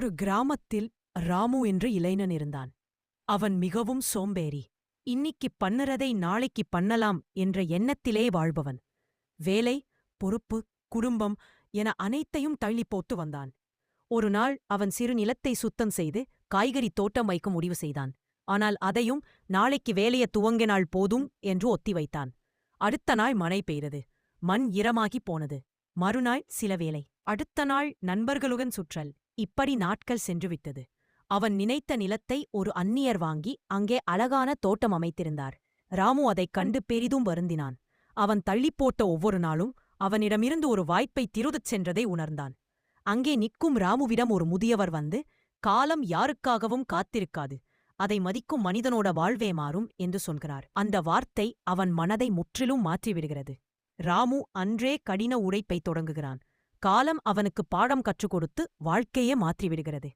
ஒரு கிராமத்தில் ராமு என்ற இளைஞன் இருந்தான். அவன் மிகவும் சோம்பேறி. இன்னிக்கு பண்ணுறதை நாளைக்கு பண்ணலாம் என்ற எண்ணத்திலே வாழ்பவன். வேலை, பொறுப்பு, குடும்பம் என அனைத்தையும் தள்ளிப் போட்டு வந்தான். ஒரு நாள் அவன் சிறு நிலத்தை சுத்தம் செய்து காய்கறி தோட்டம் வைக்க முடிவு செய்தான். ஆனால் அதையும் நாளைக்கு வேலைய துவங்கினாள் போதும் என்று ஒத்தி வைத்தான். அடுத்த நாள் மழை பெய்தது. மண் ஈரமாகிப் போனது. மறுநாள் சில வேலை. அடுத்த நாள் நண்பர்களுடன் சுற்றல். இப்படி நாட்கள் சென்றுவிட்டது. அவன் நினைத்த நிலத்தை ஒரு அந்நியர் வாங்கி அங்கே அழகான தோட்டம் அமைத்திருந்தார். ராமு அதைக் கண்டு பெரிதும் வருந்தினான். அவன் தள்ளிப்போட்ட ஒவ்வொரு நாளும் அவனிடமிருந்து ஒரு வாய்ப்பை திருடச் சென்றதை உணர்ந்தான். அங்கே நிற்கும் ராமுவிடம் ஒரு முதியவர் வந்து, காலம் யாருக்காகவும் காத்திருக்காது, அதை மதிக்கும் மனிதனோட வாழ்வே மாறும் என்று சொல்கிறார். அந்த வார்த்தை அவன் மனதை முற்றிலும் மாற்றிவிடுகிறது. ராமு அன்றே கடின உழைப்பைத் தொடங்குகிறான். காலம் அவனுக்கு பாடம் கற்றுக் கொடுத்து வாழ்க்கையே மாற்றிவிடுகிறது.